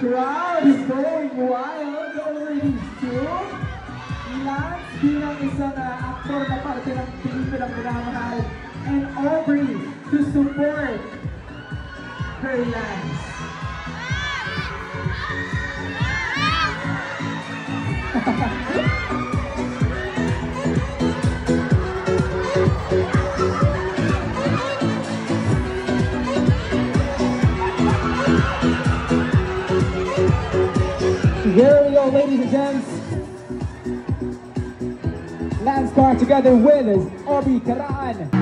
crowd is going wild over these two. Lance bilang isang aktor na parte ng pelikulang minamahal, and Aubrey to support her Lance. Here we go, ladies and gents. Lance Carr together with Aubrey Caraan.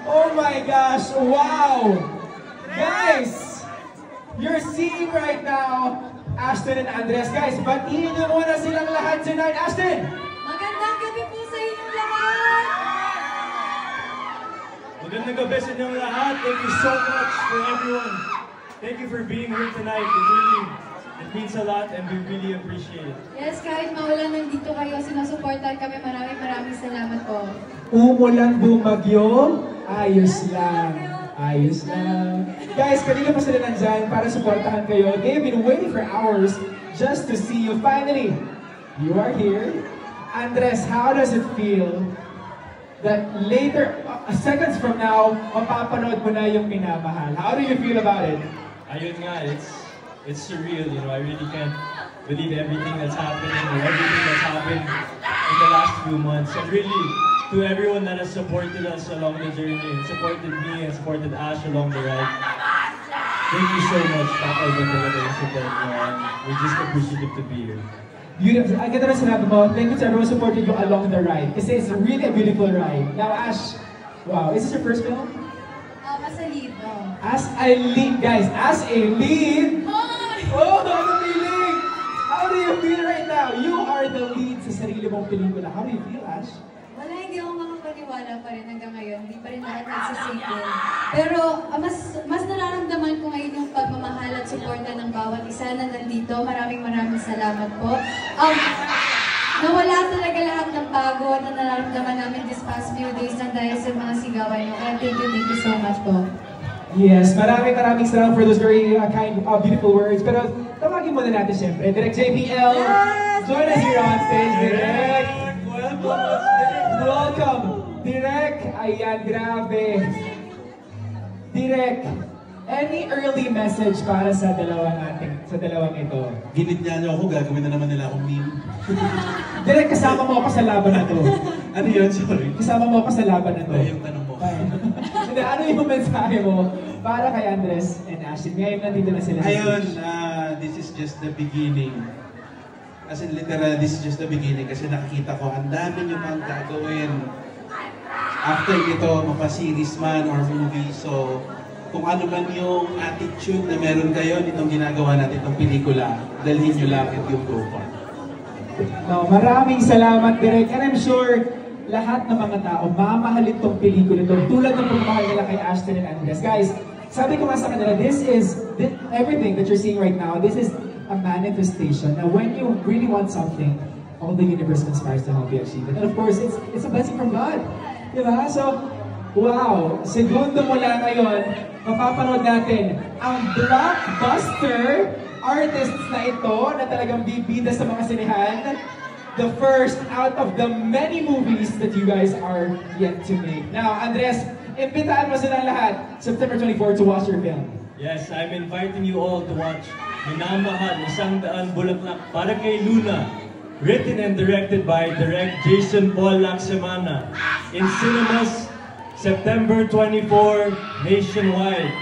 Oh my gosh, wow! Guys, you're seeing right now Ashton and Andres. Guys, batiin niyo muna silang lahat tonight. Ashton! Magandang gabi po sa inyong lahat! Magandang gabi sa inyong lahat. Thank you so much for everyone. Thank you for being here tonight. It means a lot and we really appreciate it. Yes, kahit maulan nandito kayo, sinusuportahan kami. Maraming salamat po. Umulan bumagyo, ayos lang. Ayos lang. Guys, kanina pa sila nandyan para supportahan kayo. They've been waiting for hours just to see you. Finally, you are here. Andres, how does it feel that later, seconds from now, mapapanood mo na yung Minamahal? How do you feel about it? Ayun nga, it's surreal, you know. I really can't believe everything that's happening or everything that's happened in the last few months. And really, to everyone that has supported us along the journey, and supported me and supported Ash along the ride, thank you so much. Tatay ba talaga yung support mo, and we're just appreciative to be here. Beautiful. Ang ganda na sinabi mo, thank you to everyone who supported you along the ride. Kasi it's really a beautiful ride. Now Ash, wow, is this your first film? As a lead, no? As a lead, guys, as a lead! Oh, ano feeling? How do you feel right now? You are the lead sa sarili mong pelikula. How do you feel, Ash? Wala, hindi ako makapaniwala pa rin hanggang ngayon. Hindi pa rin lahat nagsisingil. Pero mas nararamdaman ko ngayon yung pagmamahal at suporta ng bawat isa na nandito. Maraming salamat po. Nawala talaga lahat ng pagod na nararamdaman namin this past few days ng dahil sa mga sigawan nyo. Kaya thank you so much po. Yes, maraming salamat for those very kind, beautiful words. Pero tawagin muna natin siyempre, Direk JPL. Yes, join us here on stage, Direk. Welcome. Direk, ayan, grabe. Direk, any early message para sa dalawang ito? Ginit niya niyo ako, gagawin na naman nila akong meme. Direk, kasama mo ako sa laban na to. Ano yun? Sorry. Kasama mo ako sa laban na to. Ano yung tanong mo? Hindi, ano yung mensahe mo para kay Andres and Ashton? Ngayon nandito na sila. Ayun, this is just the beginning. As in literal, this is just the beginning kasi nakikita ko ang dami nyo pang gagawin. After ito, mapa-series man or movie. So, kung ano man yung attitude na meron kayo nitong ginagawa natin itong pelikula, dalhin nyo lang at yung go for. No, maraming salamat, Direk. And I'm sure lahat ng mga tao mamahalin tong pelikula ito tulad ng pagmamahal nila kay Ashton and Andres. Guys, sabi ko nga sa kanila, everything that you're seeing right now, this is a manifestation. Now, when you really want something, all the universe conspires to help you achieve it. And of course, it's a blessing from God. Diba? So, wow! Segundo mula ngayon, mapapanood natin ang blockbuster artists na ito na talagang bibida sa mga sinehan. The first out of the many movies that you guys are yet to make. Now, Andres, imbitahan mo silang lahat September 24 to watch your film. Yes, I'm inviting you all to watch Minamahal, Isang Daan Bulaklak para kay Luna. Written and directed by Direct Jason Paul Lacsemana. In cinemas, September 24, nationwide.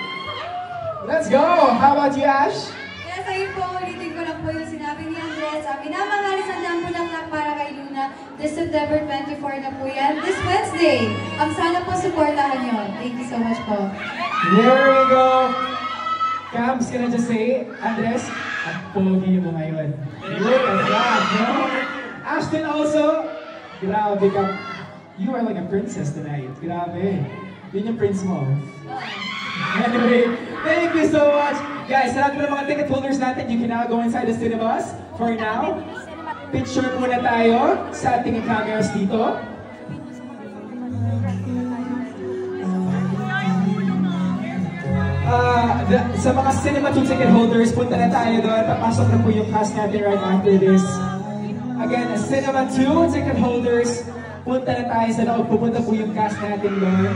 Let's go! How about you, Ash? Yes, ayun po, ulitin ko lang po yung sinabi ni Andres. Minamahal, Isang Daan Bulaklak para kay Luna. This September 24 na po yan. This Wednesday. Sana po supportahan yun. Thank you so much po. There we go! Camps, can I just say, Andres, ang pogi mo ngayon. Look at that, no? Ashton also, grabe ka. You are like a princess tonight. Grabe. Yun yung prince mo. Anyway, thank you so much. Guys, sa lahat ng mga ticket holders natin, you can now go inside the cinemas. For now, picture muna tayo sa ating cameras dito. Sa mga Cinema 2 ticket holders, punta na tayo doon. Papasok na po yung cast natin right after this. Again, Cinema 2 ticket holders, punta na tayo sa loob. Pupunta po yung cast natin doon.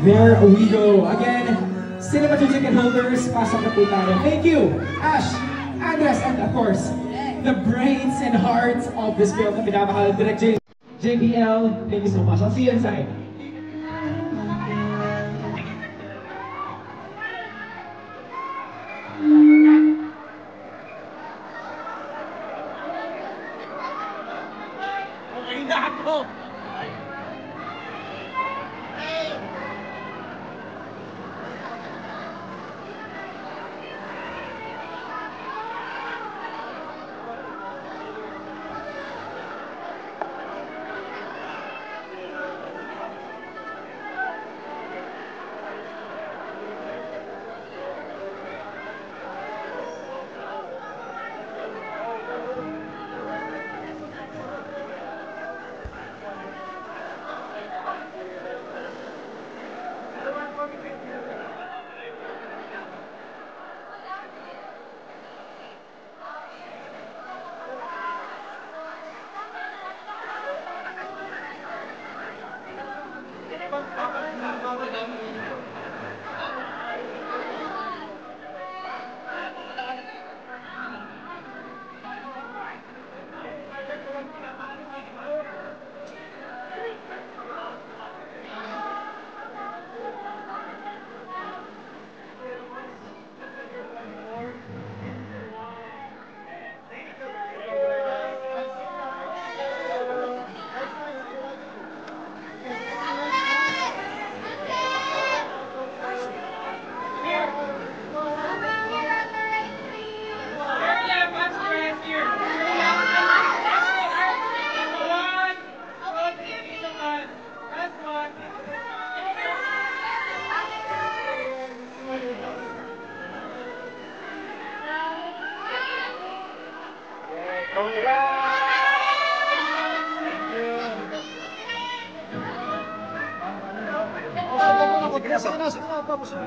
There we go. Again, Cinema 2 ticket holders, pasok na po tayo. Thank you, Ash, Andres, and of course, the brains and hearts of this film na pinamahal, Direct JBL. Thank you so much. I'll see you inside. Okay na ako! Sige na, tapos na.